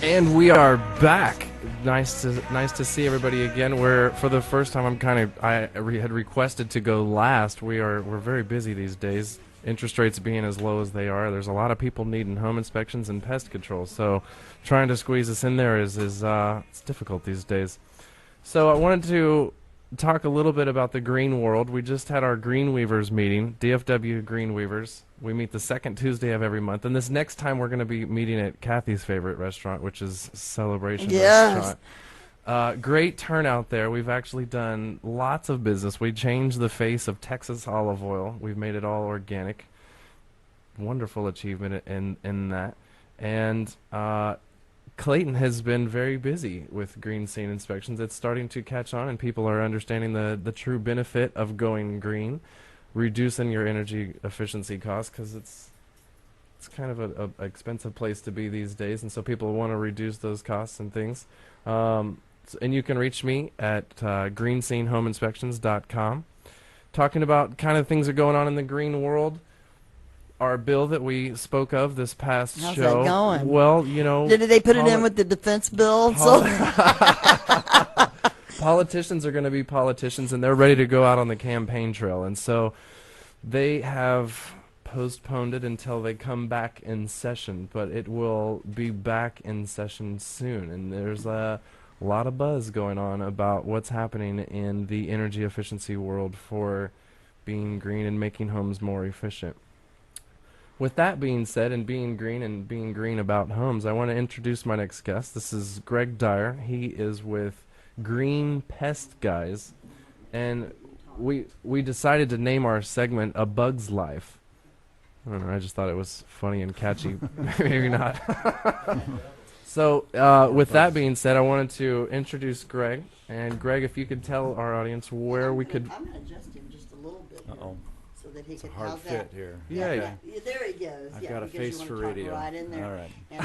And we are back. Nice to see everybody again. We're for the first time. I had requested to go last. We're very busy these days. Interest rates being as low as they are, there's a lot of people needing home inspections and pest control. So, trying to squeeze us in there is it's difficult these days. So I wanted to talk a little bit about the green world. We just had our Green Weavers meeting, DFW Green Weavers. We meet the second Tuesday of every month, and this next time we're going to be meeting at Kathy's favorite restaurant, which is Celebration Restaurant. Great turnout there. We've actually done lots of business. We changed the face of Texas olive oil. We've made it all organic. Wonderful achievement in that. And Clayton has been very busy with green scene inspections. It's starting to catch on, and people are understanding the true benefit of going green, reducing your energy efficiency costs, because it's kind of a expensive place to be these days, and so people want to reduce those costs and things. And you can reach me at greenscenehomeinspections.com. Talking about kind of things that are going on in the green world. Our bill that we spoke of this past How's show. that going? Well, you know. Did they put it in with the defense bill? Politicians are going to be politicians, and they're ready to go out on the campaign trail. And so they have postponed it until they come back in session. But it will be back in session soon. And there's a lot of buzz going on about what's happening in the energy efficiency world for being green and making homes more efficient. With that being said, and being green about homes, I want to introduce my next guest. This is Greg Dyer. He is with Green Pest Guys, and we decided to name our segment A Bug's Life. I don't know, I just thought it was funny and catchy. Maybe not. So, with that being said, I wanted to introduce Greg. And Greg, if you could tell our audience where we could... I'm going to adjust him just a little bit. Uh-oh. So that he It's a can hard fit here. Yeah. There he goes. I've got a face for radio. Right in there. All right. And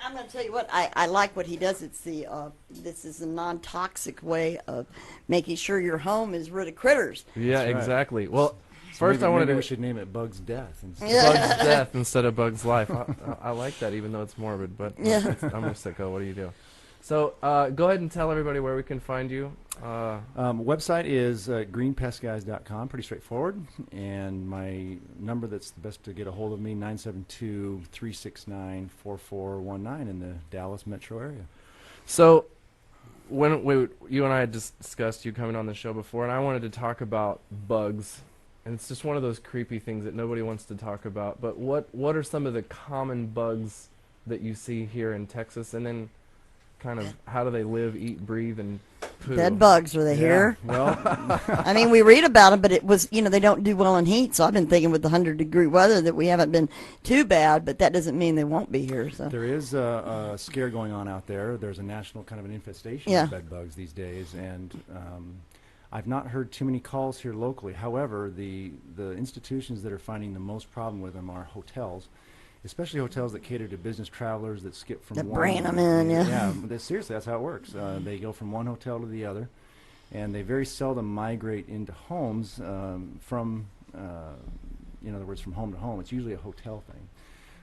I'm going to tell you what, I like what he does. It's this is a non-toxic way of making sure your home is rid of critters. Yeah, That's right. Exactly. Well, So first maybe, I wanted maybe to... we should name it Bug's Death instead. Yeah. Bug's Death instead of Bug's Life. I like that, even though it's morbid, but Yeah. I'm a sicko. What do you do? So go ahead and tell everybody where we can find you. Website is greenpestguys.com. Pretty straightforward. And my number that's the best to get a hold of me, 972-369-4419 in the Dallas metro area. So when you and I had discussed you coming on the show before, and I wanted to talk about bugs. And it's just one of those creepy things that nobody wants to talk about. But what are some of the common bugs that you see here in Texas? And then kind of how do they live, eat, breathe, and poo? Bed bugs, are they here? Well, I mean, we read about them, but it was, they don't do well in heat. So I've been thinking with the 100-degree weather that we haven't been too bad, but that doesn't mean they won't be here. So there is a scare going on out there. There's a national kind of an infestation of bed bugs these days, and I've not heard too many calls here locally. However, the institutions that are finding the most problem with them are hotels, especially hotels that cater to business travelers that skip from one. bring them in, Yeah, seriously, that's how it works. They go from one hotel to the other, and they very seldom migrate into homes from, in other words, from home to home. It's usually a hotel thing.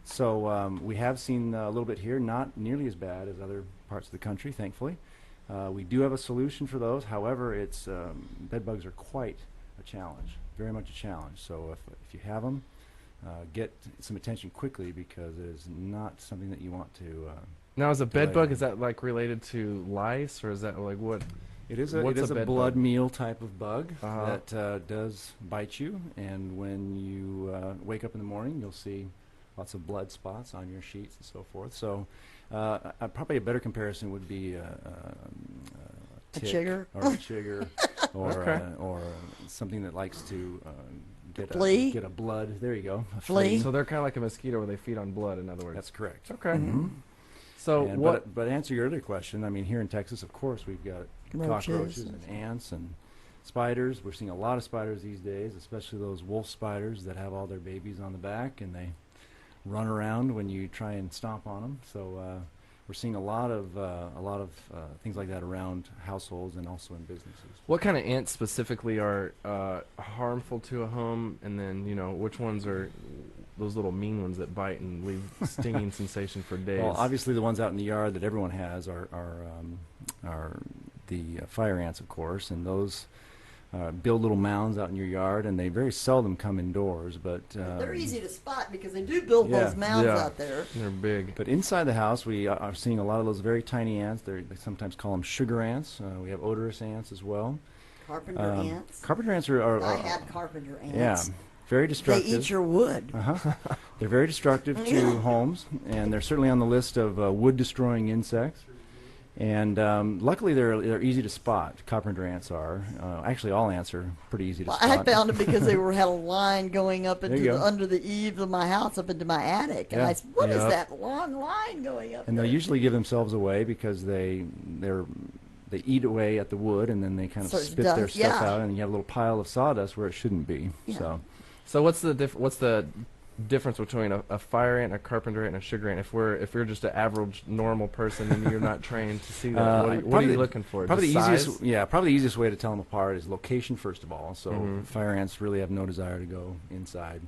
So we have seen a little bit here, not nearly as bad as other parts of the country, thankfully. We do have a solution for those. However, it's bed bugs are quite a challenge, very much a challenge. So if you have them, get some attention quickly, because it is not something that you want to. Now, is a bed bug, is that like related to lice, or is that like what? It is a blood meal type of bug that does bite you, and when you wake up in the morning, you'll see lots of blood spots on your sheets and so forth. So probably a better comparison would be a tick chigger, or a chigger, or something that likes to get a blood. There you go. A flea. So they're kind of like a mosquito where they feed on blood, in other words. That's correct. Okay. Mm-hmm. So But to answer your other question, I mean, here in Texas, of course, we've got cockroaches and ants and spiders. We're seeing a lot of spiders these days, especially those wolf spiders that have all their babies on the back, and they run around when you try and stomp on them. So we're seeing a lot of things like that around households and also in businesses. What kind of ants specifically are harmful to a home, and then which ones are those little mean ones that bite and leave stinging sensation for days. Well, obviously the ones out in the yard that everyone has are the fire ants, of course, and those build little mounds out in your yard, and they very seldom come indoors. But they're easy to spot because they do build Yeah. those mounds Yeah. out there. They're big. But inside the house, we are seeing a lot of those very tiny ants. They sometimes call them sugar ants. We have odorous ants as well. Carpenter ants. Carpenter ants are I had carpenter yeah, ants. very They destructive. eat your wood. They're very destructive to homes, and they're certainly on the list of wood-destroying insects. And luckily, they're easy to spot. Carpenter ants are. Actually, all ants are pretty easy to Well, spot. I found them because they had a line going up There into you go. under the eaves of my house, up into my attic, and Yeah. I said, "What is Yep. that long line going up?" And there? they'll usually give themselves away because they eat away at the wood, and then they kind of So it's spit their dust, stuff yeah. out, and you have a little pile of sawdust where it shouldn't be. Yeah. So what's the difference between a fire ant, a carpenter ant, and a sugar ant? If you're just an average normal person and you're not trained to see that, what are you probably- looking for? Probably Just the easiest, size? yeah. Probably the easiest way to tell them apart is location, first of all. So Mhm. fire ants really have no desire to go inside.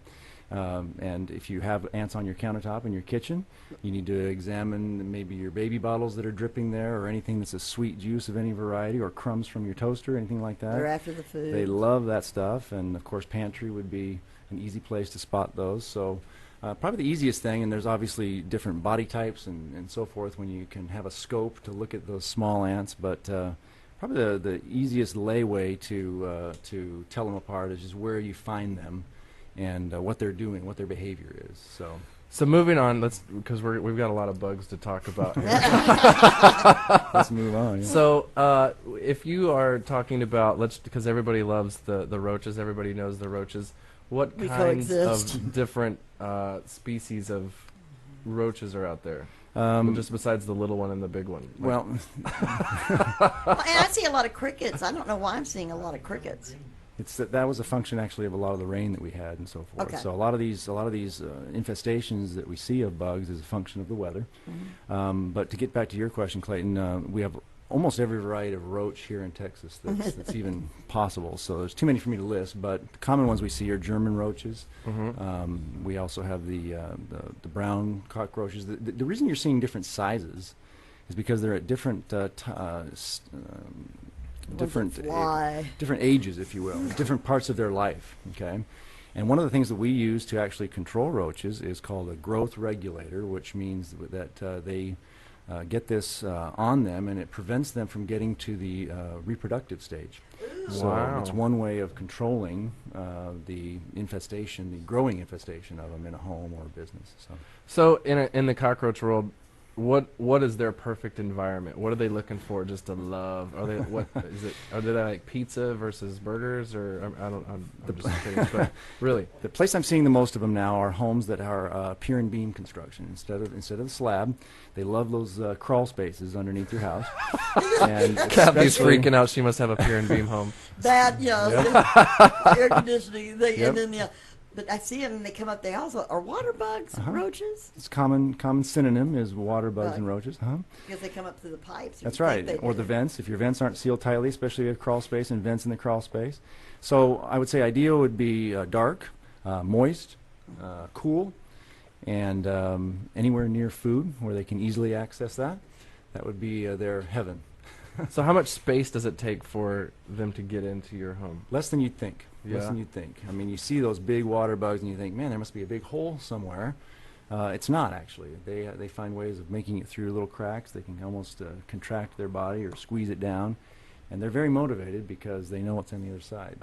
And if you have ants on your countertop in your kitchen, you need to examine maybe your baby bottles that are dripping there, or anything that's a sweet juice of any variety, or crumbs from your toaster, anything like that. They're after the food. They love that stuff, and of course pantry would be an easy place to spot those. So probably the easiest thing, and there's obviously different body types and so forth when you can have a scope to look at those small ants, but probably the easiest layaway to tell them apart is just where you find them and what they're doing, what their behavior is. So moving on, because we've got a lot of bugs to talk about here. Let's move on. Yeah. So, if you are talking about, because everybody loves the roaches, everybody knows the roaches. What We kinds coexist. of different species of roaches are out there? Um, Just besides the little one and the big one. well, Well, and I see a lot of crickets. I don't know why I'm seeing a lot of crickets. it's that was a function actually of a lot of the rain that we had and so forth. Okay. So a lot of these infestations that we see of bugs is a function of the weather. But to get back to your question, Clayton, we have almost every variety of roach here in Texas that's even possible. So there's too many for me to list, but the common ones we see are German roaches. We also have the brown cockroaches. The reason you're seeing different sizes is because they're at different different ages, if you will, different parts of their life. Okay. And one of the things that we use to actually control roaches is called a growth regulator, which means that they get this on them, and it prevents them from getting to the reproductive stage. So Wow. it's one way of controlling the infestation, the growing infestation of them in a home or a business. So in the cockroach world, what is their perfect environment? What are they looking for just to love? Are they Are they like pizza versus burgers, or I'm just kidding, but really? The place I'm seeing the most of them now are homes that are pier and beam construction. Instead of the slab, they love those crawl spaces underneath your house. And Kathy's especially- freaking out. She must have a pier and beam home. That, air conditioning. Yep. And then, but I see them and they come up. They also are water bugs, roaches, It's common synonym is water bugs and roaches. because they come up through the pipes. That's You think right. they Or do. the vents. If your vents aren't sealed tightly, especially if you have crawl space and vents in the crawl space. So I would say ideal would be dark, moist, cool, and anywhere near food where they can easily access that. That would be their heaven. So how much space does it take for them to get into your home? Less than you'd think. Less Yeah. than you'd think. I mean, you see those big water bugs and you think, man, there must be a big hole somewhere. It's not, actually. They find ways of making it through little cracks. They can almost contract their body or squeeze it down. And they're very motivated because they know what's on the other side.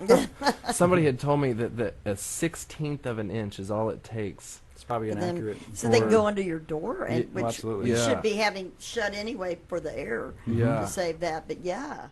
So Somebody had told me that a 1/16 of an inch is all it takes. it's probably For them- inaccurate. so they can for- go under your door, and Yeah, which absolutely. you Yeah. should be having shut anyway for the air Yeah. to save that. But yeah,